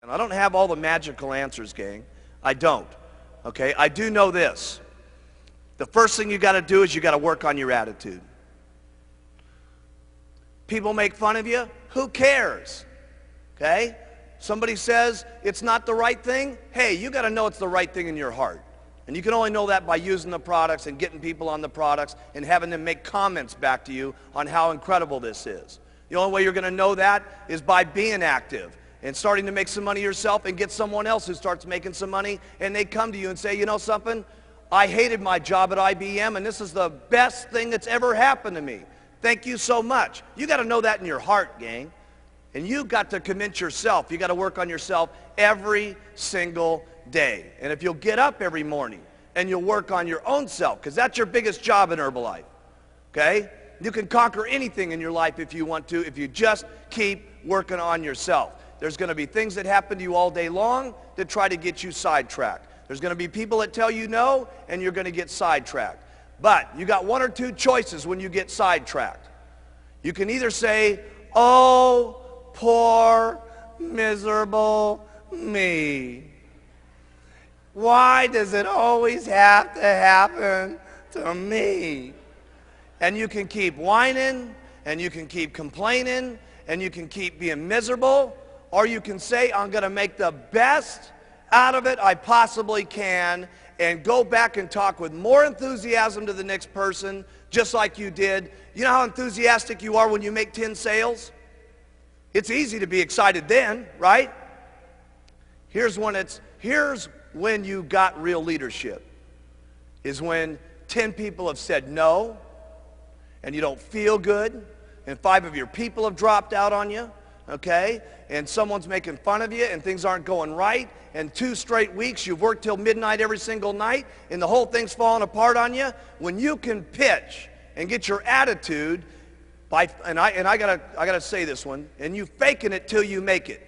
And I don't have all the magical answers, gang. I don't. Okay? I do know this. The first thing you got to do is you got to work on your attitude. People make fun of you. Who cares? Okay? Somebody says it's not the right thing. Hey, you got to know it's the right thing in your heart. And you can only know that by using the products and getting people on the products and having them make comments back to you on how incredible this is. The only way you're going to know that is by being active and starting to make some money yourself and get someone else who starts making some money, and they come to you and say, you know something? I hated my job at IBM, and this is the best thing that's ever happened to me. Thank you so much. You got to know that in your heart, gang. And you got to convince yourself. You got to work on yourself every single day. And if you'll get up every morning and you'll work on your own self, because that's your biggest job in Herbalife, okay? You can conquer anything in your life if you want to, if you just keep working on yourself. There's going to be things that happen to you all day long that try to get you sidetracked. There's going to be people that tell you no, and you're going to get sidetracked. But you got one or two choices when you get sidetracked. You can either say, oh, poor, miserable me. Why does it always have to happen to me? And you can keep whining, and you can keep complaining, and you can keep being miserable, or you can say, I'm going to make the best out of it I possibly can, and go back and talk with more enthusiasm to the next person, just like you did. You know how enthusiastic you are when you make 10 sales? It's easy to be excited then, right? Here's when you got real leadership, is when 10 people have said no, and you don't feel good, and 5 of your people have dropped out on you, okay? And someone's making fun of you, and things aren't going right, and 2 straight weeks you've worked till midnight every single night, and the whole thing's falling apart on you. When you can pitch and get your attitude, and I gotta say this one, and you faking it till you make it,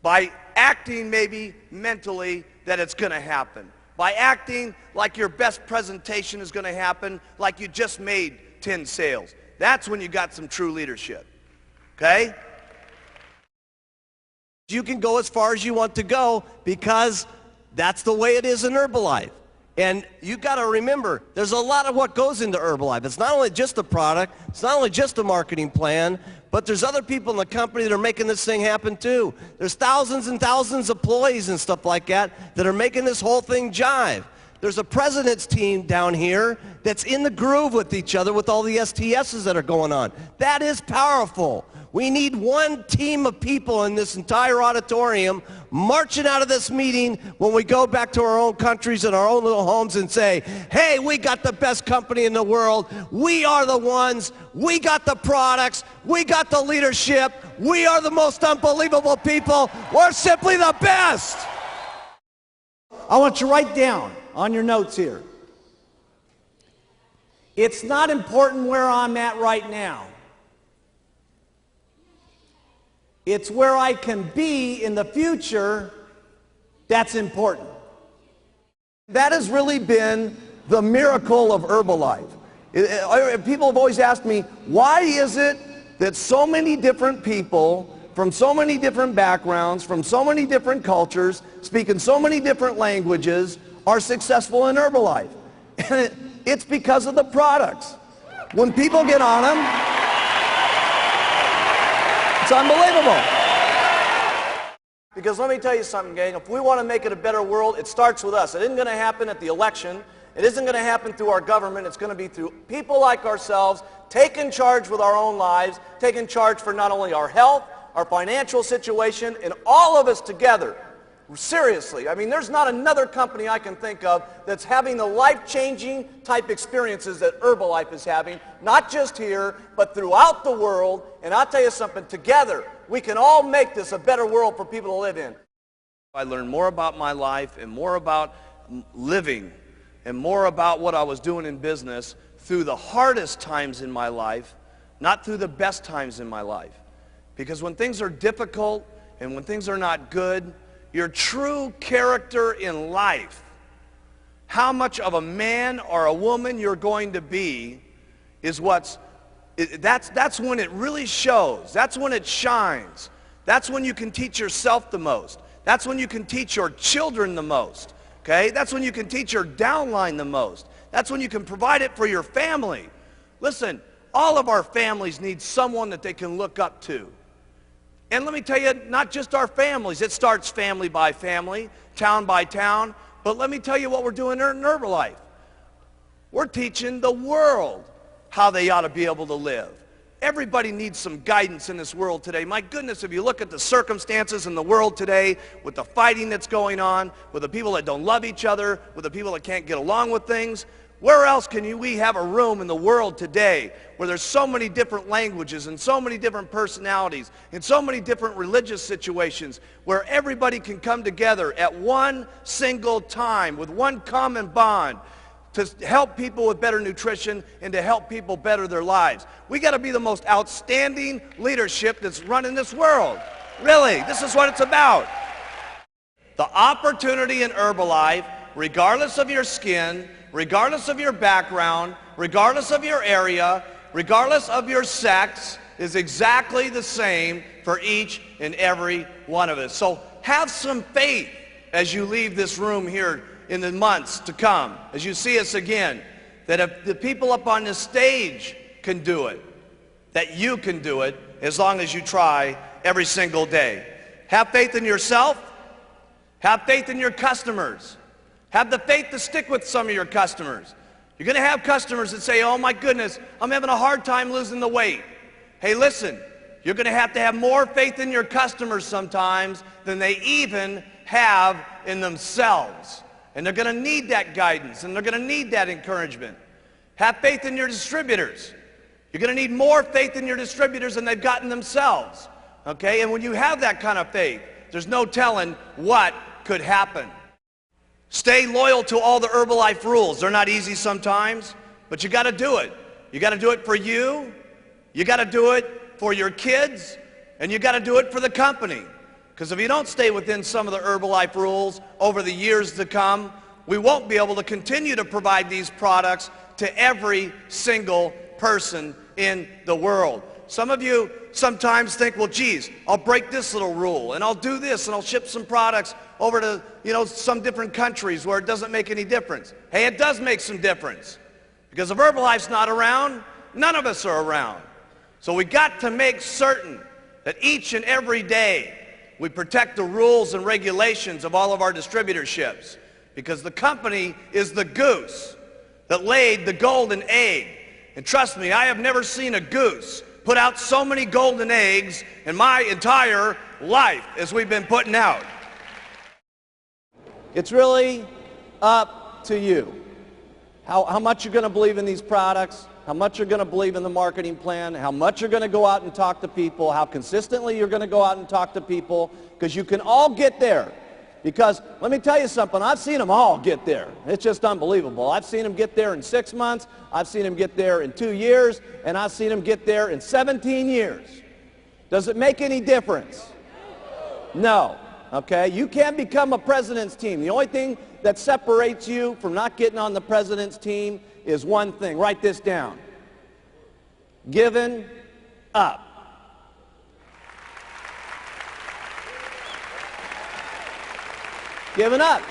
by acting maybe mentally that it's going to happen, by acting like your best presentation is going to happen, like you just made 10 sales. That's when you got some true leadership, okay? You can go as far as you want to go because that's the way it is in Herbalife. And you got to remember, there's a lot of what goes into Herbalife. It's not only just the product, it's not only just the marketing plan, but there's other people in the company that are making this thing happen too. There's thousands and thousands of employees and stuff like that that are making this whole thing jive. There's a president's team down here that's in the groove with each other with all the STSs that are going on. That is powerful. We need one team of people in this entire auditorium marching out of this meeting when we go back to our own countries and our own little homes and say, hey, we got the best company in the world. We are the ones. We got the products. We got the leadership. We are the most unbelievable people. We're simply the best. I want you to write down on your notes here. It's not important where I'm at right now. It's where I can be in the future that's important. That has really been the miracle of Herbalife. People have always asked me, why is it that so many different people from so many different backgrounds, from so many different cultures, speaking so many different languages, are successful in Herbalife? And it's because of the products. When people get on them, it's unbelievable. Because let me tell you something, gang. If we want to make it a better world, it starts with us. It isn't going to happen at the election. It isn't going to happen through our government. It's going to be through people like ourselves taking charge with our own lives, taking charge for not only our health, our financial situation, and all of us together. Seriously, I mean, there's not another company I can think of that's having the life-changing type experiences that Herbalife is having, not just here, but throughout the world. And I'll tell you something, together, we can all make this a better world for people to live in. I learned more about my life and more about living and more about what I was doing in business through the hardest times in my life, not through the best times in my life. Because when things are difficult and when things are not good, your true character in life, how much of a man or a woman you're going to be, is that's when it really shows. That's when it shines. That's when you can teach yourself the most. That's when you can teach your children the most. Okay? That's when you can teach your downline the most. That's when you can provide it for your family. Listen, all of our families need someone that they can look up to. And let me tell you, not just our families. It starts family by family, town by town. But let me tell you what we're doing in Herbalife. We're teaching the world how they ought to be able to live. Everybody needs some guidance in this world today. My goodness, if you look at the circumstances in the world today, with the fighting that's going on, with the people that don't love each other, with the people that can't get along with things, where else can we have a room in the world today where there's so many different languages and so many different personalities and so many different religious situations where everybody can come together at one single time with one common bond to help people with better nutrition and to help people better their lives. We got to be the most outstanding leadership that's running this world. Really, this is what it's about. The opportunity in Herbalife, regardless of your skin, regardless of your background, regardless of your area, regardless of your sex, is exactly the same for each and every one of us. So have some faith as you leave this room here in the months to come, as you see us again, that if the people up on this stage can do it, that you can do it as long as you try every single day. Have faith in yourself. Have faith in your customers. Have the faith to stick with some of your customers. You're going to have customers that say, oh my goodness, I'm having a hard time losing the weight. Hey, listen, you're going to have more faith in your customers sometimes than they even have in themselves. And they're going to need that guidance, and they're going to need that encouragement. Have faith in your distributors. You're going to need more faith in your distributors than they've gotten themselves. Okay? And when you have that kind of faith, there's no telling what could happen. Stay loyal to all the Herbalife rules. They're not easy sometimes, but you got to do it. You got to do it for you. You got to do it for your kids, and you got to do it for the company. Because if you don't stay within some of the Herbalife rules over the years to come, we won't be able to continue to provide these products to every single person in the world. Some of you sometimes think, well, geez, I'll break this little rule, and I'll do this, and I'll ship some products over to, some different countries where it doesn't make any difference. Hey, it does make some difference. Because if Herbalife's not around, none of us are around. So we got to make certain that each and every day we protect the rules and regulations of all of our distributorships, because the company is the goose that laid the golden egg. And trust me, I have never seen a goose put out so many golden eggs in my entire life as we've been putting out. It's really up to you. How much you're going to believe in these products, how much you're going to believe in the marketing plan, how much you're going to go out and talk to people, how consistently you're going to go out and talk to people, because you can all get there. Because let me tell you something, I've seen them all get there. It's just unbelievable. I've seen them get there in 6 months, I've seen them get there in 2 years, and I've seen them get there in 17 years. Does it make any difference? No. Okay? You can't become a president's team. The only thing that separates you from not getting on the president's team is one thing. Write this down. Giving up. Giving up.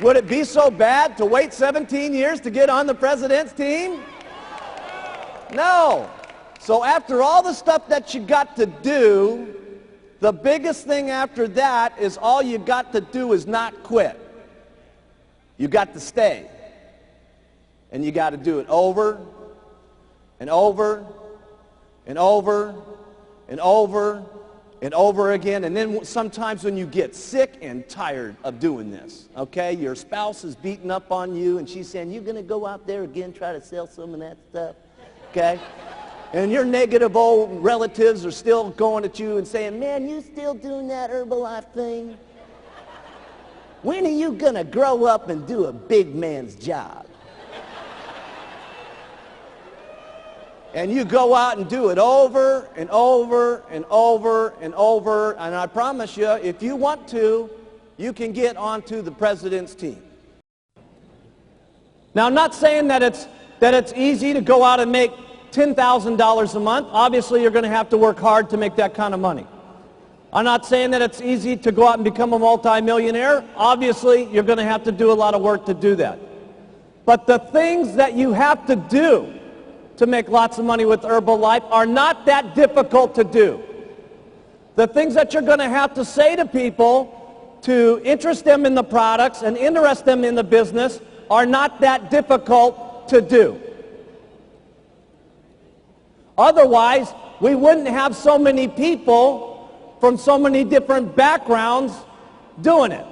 Would it be so bad to wait 17 years to get on the president's team? No. So after all the stuff that you got to do, the biggest thing after that is all you got to do is not quit. You got to stay. And you got to do it over and over and over and over and over again. And then sometimes when you get sick and tired of doing this, okay, your spouse is beating up on you and she's saying, you're going to go out there again, try to sell some of that stuff, okay? And your negative old relatives are still going at you and saying, man, you still doing that Herbalife thing? When are you going to grow up and do a big man's job? And you go out and do it over and over and over and over, and I promise you, if you want to, you can get onto the president's team. Now, I'm not saying that it's easy to go out and make $10,000 a month. Obviously, you're going to have to work hard to make that kind of money. I'm not saying that it's easy to go out and become a multimillionaire. Obviously, you're going to have to do a lot of work to do that. But the things that you have to do to make lots of money with Herbalife are not that difficult to do. The things that you're going to have to say to people to interest them in the products and interest them in the business are not that difficult to do. Otherwise, we wouldn't have so many people from so many different backgrounds doing it.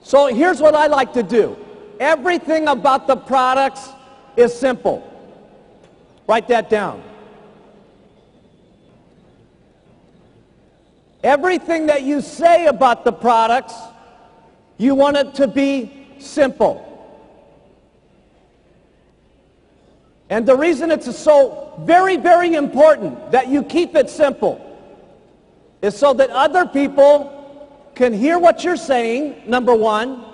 So here's what I like to do. Everything about the products is simple. Write that down. Everything that you say about the products, you want it to be simple. And the reason it's so very, very important that you keep it simple is so that other people can hear what you're saying, number one,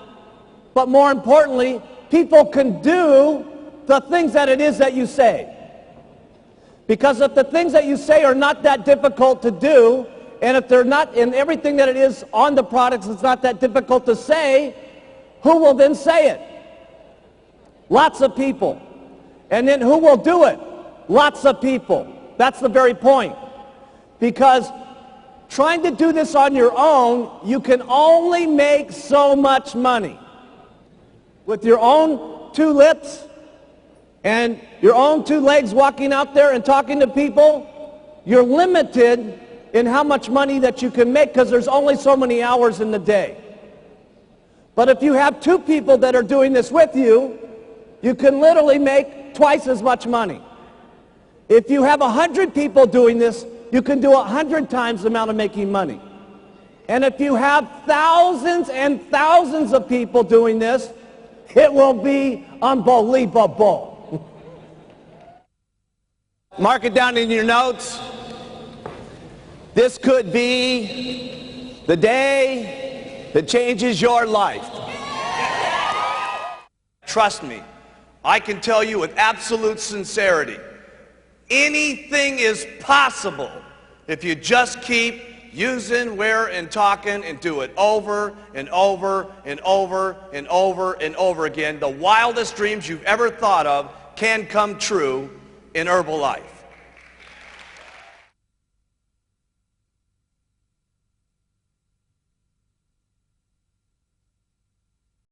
but more importantly, people can do the things that it is that you say. Because if the things that you say are not that difficult to do, and if they're not, and everything that it is on the products is not that difficult to say, who will then say it? Lots of people. And then who will do it? Lots of people. That's the very point. Because trying to do this on your own, you can only make so much money. With your own two lips and your own two legs walking out there and talking to people, you're limited in how much money that you can make because there's only so many hours in the day. But if you have two people that are doing this with you, you can literally make twice as much money. If you have 100 people doing this, you can do 100 times the amount of making money. And if you have thousands and thousands of people doing this, it will be unbelievable. Mark it down in your notes. This could be the day that changes your life. Trust me, I can tell you with absolute sincerity, anything is possible if you just keep using, where, and talking and do it over and over and over and over and over again. The wildest dreams you've ever thought of can come true in Herbalife.